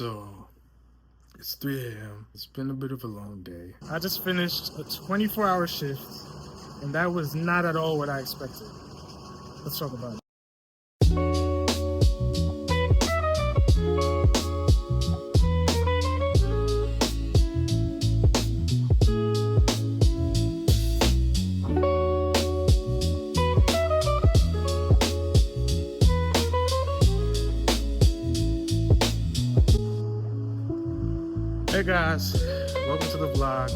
So it's 3 a.m. It's been a bit of a long day. I just finished a 24-hour shift, and that was not at all what I expected. Let's talk about it. Hey guys, welcome to the vlog.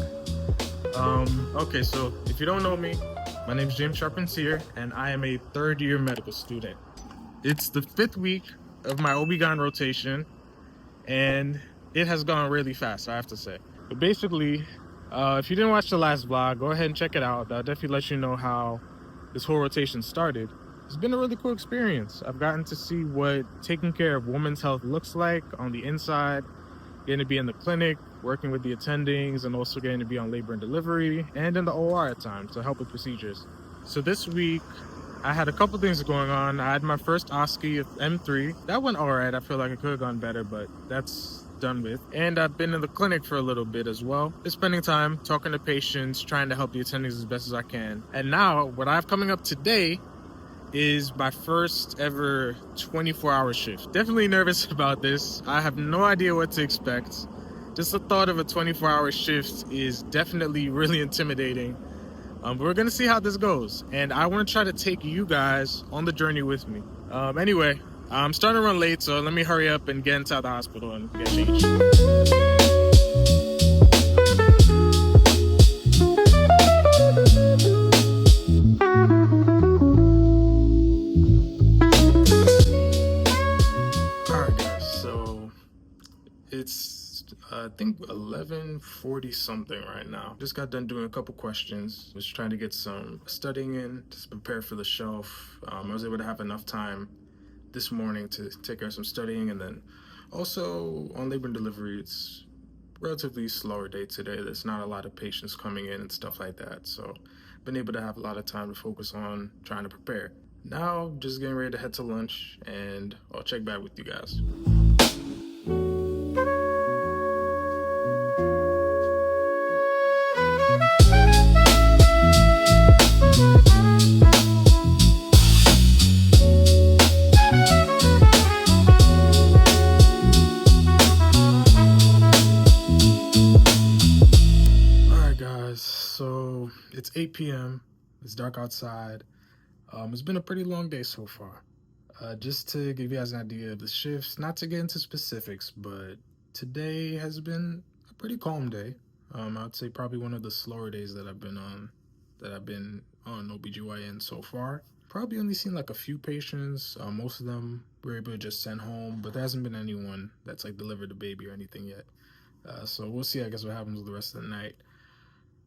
Okay, so if you don't know me, my name is James Charpentier, and I am a third-year medical student. It's the 5th week of my OBGYN rotation, and it has gone really fast, I have to say. But basically, if you didn't watch the last vlog, go ahead and check it out. That'll definitely let you know how this whole rotation started. It's been a really cool experience. I've gotten to see what taking care of women's health looks like on the inside, getting to be in the clinic, working with the attendings, and also getting to be on labor and delivery and in the OR at times to help with procedures. So this week, I had a couple things going on. I had my first OSCE of M3. That went all right. I feel like it could have gone better, but that's done with. And I've been in the clinic for a little bit as well. Just spending time talking to patients, trying to help the attendings as best as I can. And now, what I have coming up today is my first ever 24-hour shift. Definitely nervous about this. I have no idea what to expect. Just the thought of a 24-hour shift is definitely really intimidating. But we're gonna see how this goes. And I wanna try to take you guys on the journey with me. Anyway, I'm starting to run late, so let me hurry up and get into the hospital and get changed. It's I think 11:40 something right now. Just got done doing a couple questions. Just trying to get some studying in, just prepare for the shelf. I was able to have enough time this morning to take care of some studying, and then also on labor and delivery, it's relatively slower day today. There's not a lot of patients coming in and stuff like that. So been able to have a lot of time to focus on trying to prepare. Now just getting ready to head to lunch, and I'll check back with you guys. So it's 8 p.m. It's dark outside. It's been a pretty long day so far. Just to give you guys an idea of the shifts, not to get into specifics, but today has been a pretty calm day. I'd say probably one of the slower days that I've been on OBGYN so far. Probably only seen like a few patients. Most of them were able to just send home, but there hasn't been anyone that's like delivered a baby or anything yet. So we'll see, I guess, what happens with the rest of the night.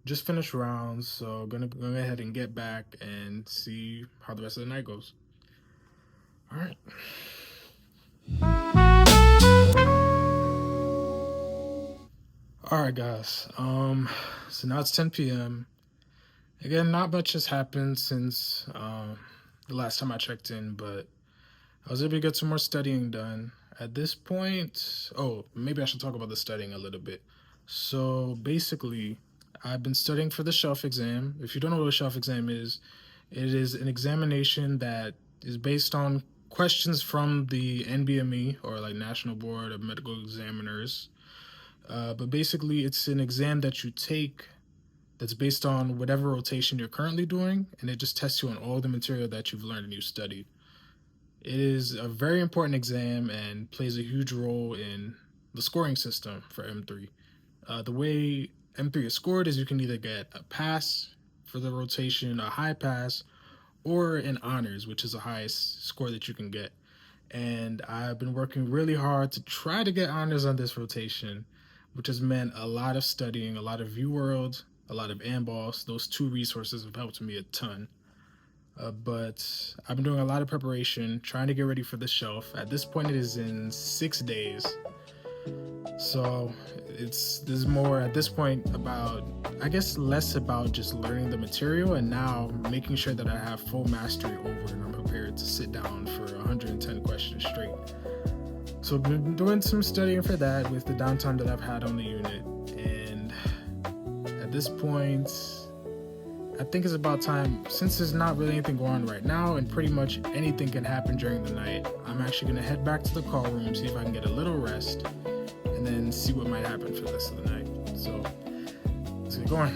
Just finished rounds, so gonna go ahead and get back and see how the rest of the night goes. All right. All right, guys. So now it's 10 p.m. Again, not much has happened since the last time I checked in, but I was able to get some more studying done. At this point, maybe I should talk about the studying a little bit. So basically, I've been studying for the shelf exam. If you don't know what a shelf exam is, it is an examination that is based on questions from the NBME, or like National Board of Medical Examiners. But basically, it's an exam that you take that's based on whatever rotation you're currently doing, and it just tests you on all the material that you've learned and you studied. It is a very important exam and plays a huge role in the scoring system for M3. The way M3 is scored is you can either get a pass for the rotation, a high pass, or an honors, which is the highest score that you can get. And I've been working really hard to try to get honors on this rotation, which has meant a lot of studying, a lot of ViewWorld, a lot of AMBOSS. Those two resources have helped me a ton. But I've been doing a lot of preparation, trying to get ready for the shelf. At this point, it is in 6 days. So this is more at this point about, I guess, less about just learning the material and now making sure that I have full mastery over and I'm prepared to sit down for 110 questions straight. So I've been doing some studying for that with the downtime that I've had on the unit. And at this point, I think it's about time, since there's not really anything going on right now and pretty much anything can happen during the night, I'm actually going to head back to the call room, see if I can get a little rest, and then see what might happen for the rest of the night. So let's get going.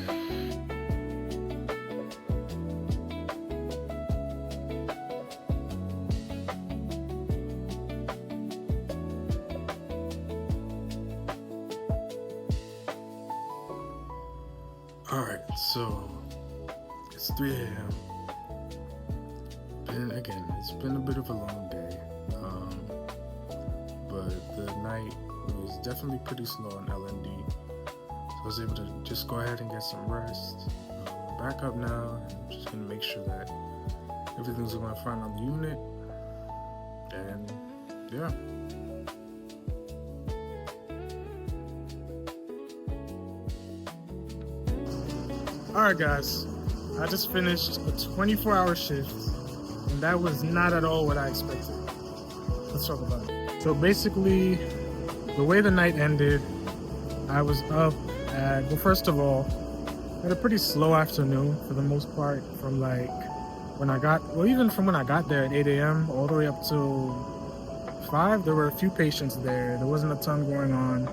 Alright, so it's 3 a.m. It's been a bit of a long day, but the night was definitely pretty slow on LND, so I was able to just go ahead and get some rest. Back up now, I'm just going to make sure that everything's going fine on the unit, and yeah. Alright guys, I just finished a 24-hour shift, and that was not at all what I expected. Let's talk about it. So basically, the way the night ended, I was up at, well, first of all, I had a pretty slow afternoon for the most part, from like even from when I got there at 8 a.m. all the way up till 5, there were a few patients there. There wasn't a ton going on.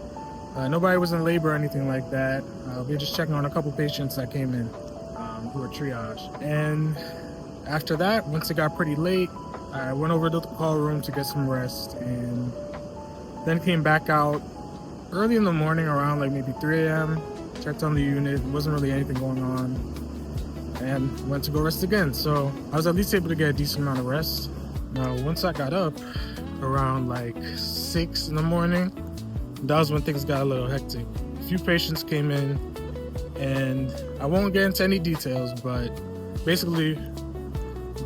Nobody was in labor or anything like that. We were just checking on a couple patients that came in who were triaged. And after that, once it got pretty late, I went over to the call room to get some rest, and then came back out early in the morning around like maybe 3 a.m. Checked on the unit. There wasn't really anything going on, and went to go rest again. So I was at least able to get a decent amount of rest. Now, once I got up around like 6 in the morning, that was when things got a little hectic. A few patients came in, and I won't get into any details, but basically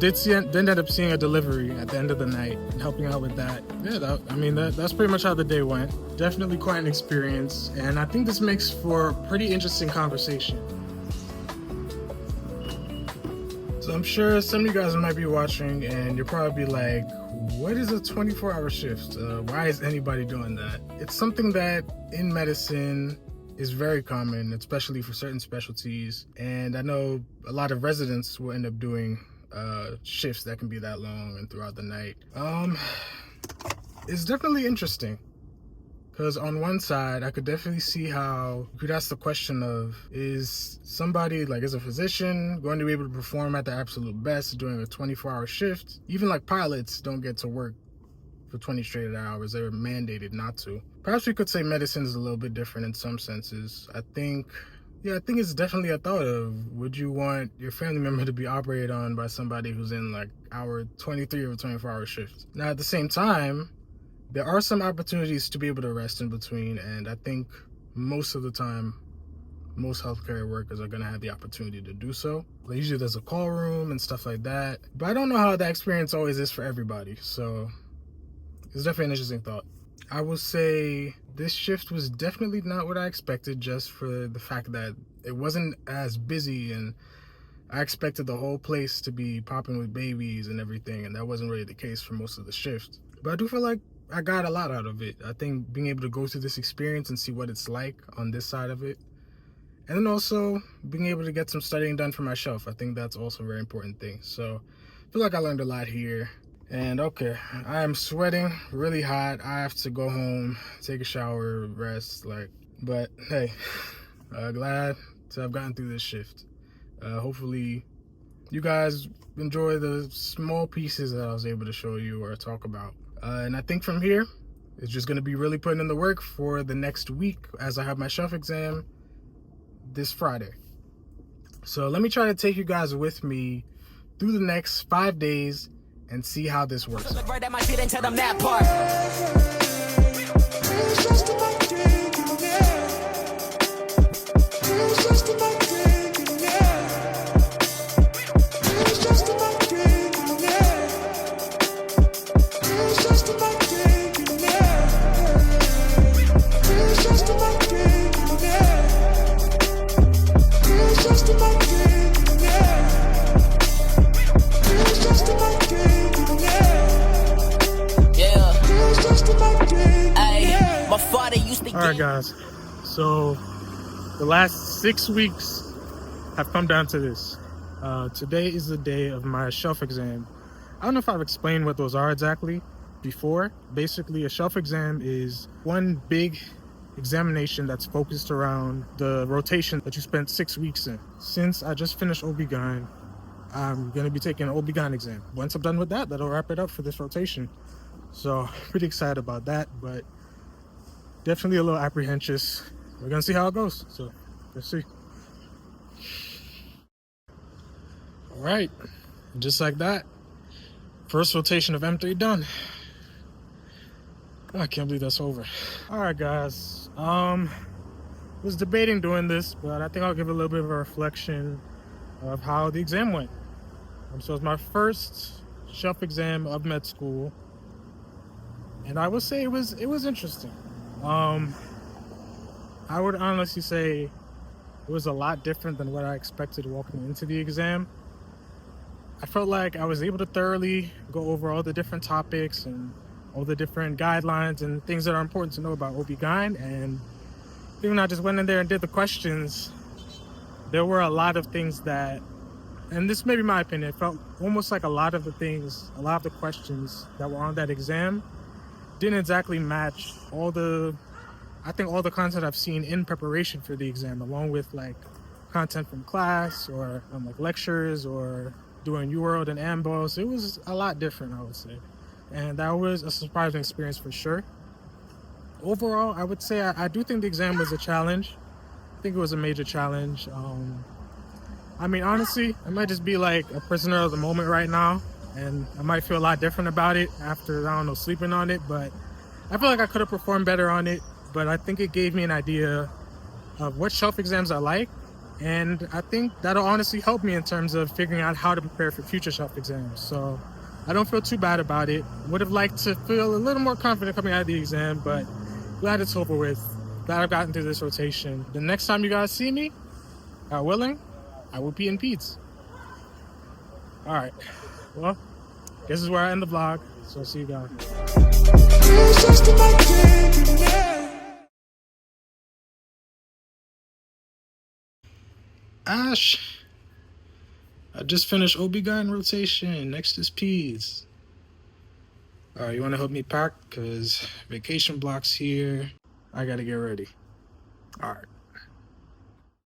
did end up seeing a delivery at the end of the night and helping out with that. Yeah, that's pretty much how the day went. Definitely quite an experience, and I think this makes for a pretty interesting conversation. So I'm sure some of you guys might be watching and you're probably like, what is a 24-hour shift? Why is anybody doing that? It's something that in medicine is very common, especially for certain specialties. And I know a lot of residents will end up doing shifts that can be that long and throughout the night. It's definitely interesting, because on one side, I could definitely see how you could ask the question of, is somebody, like, as a physician, going to be able to perform at their absolute best during a 24-hour shift? Even like pilots don't get to work for 20 straight hours. They're mandated not to. Perhaps we could say medicine is a little bit different in some senses. I think it's definitely a thought of, would you want your family member to be operated on by somebody who's in like hour 23 of a 24-hour shift? Now, at the same time, there are some opportunities to be able to rest in between, and I think most of the time, most healthcare workers are going to have the opportunity to do so. Like, usually there's a call room and stuff like that, but I don't know how that experience always is for everybody, so it's definitely an interesting thought. I will say this shift was definitely not what I expected, just for the fact that it wasn't as busy, and I expected the whole place to be popping with babies and everything, and that wasn't really the case for most of the shift. But I do feel like I got a lot out of it. I think being able to go through this experience and see what it's like on this side of it, and then also being able to get some studying done for myself, I think that's also a very important thing. So I feel like I learned a lot here. And okay, I am sweating really hot. I have to go home, take a shower, rest, but hey, glad to have gotten through this shift. Hopefully you guys enjoy the small pieces that I was able to show you or talk about. And I think from here, it's just going to be really putting in the work for the next week, as I have my shelf exam this Friday. So let me try to take you guys with me through the next 5 days and see how this works. Yeah. All right, guys. So the last 6 weeks have come down to this. Today is the day of my shelf exam. I don't know if I've explained what those are exactly before. Basically, a shelf exam is one big examination that's focused around the rotation that you spent 6 weeks in. Since I just finished OBGYN, I'm going to be taking an OBGYN exam. Once I'm done with that, that'll wrap it up for this rotation. So pretty excited about that, but definitely a little apprehensive. We're going to see how it goes. So let's see. All right, just like that, first rotation of M3 done. I can't believe that's over. All right, guys. Was debating doing this, but I think I'll give a little bit of a reflection of how the exam went. So it's my first shelf exam of med school, and I would say it was interesting. I would honestly say it was a lot different than what I expected walking into the exam. I felt like I was able to thoroughly go over all the different topics and all the different guidelines and things that are important to know about OB-GYN. And even I just went in there and did the questions, there were a lot of things that, and this may be my opinion, it felt almost like a lot of the questions that were on that exam didn't exactly match all the content I've seen in preparation for the exam, along with like content from class or like lectures or doing UWorld and AMBO. So it was a lot different, I would say. And that was a surprising experience for sure. Overall, I would say I do think the exam was a challenge. I think it was a major challenge. I mean, honestly, I might just be like a prisoner of the moment right now, and I might feel a lot different about it after, I don't know, sleeping on it, but I feel like I could have performed better on it, but I think it gave me an idea of what shelf exams I like, and I think that'll honestly help me in terms of figuring out how to prepare for future shelf exams. So I don't feel too bad about it. Would have liked to feel a little more confident coming out of the exam, but glad it's over with. Glad I've gotten through this rotation. The next time you guys see me, God willing, I will be in peds. All right. Well, this is where I end the vlog. So I'll see you guys. Ash, I just finished OB-GYN rotation. Next is peds. All right, you want to help me pack? Because vacation block's here. I got to get ready. All right.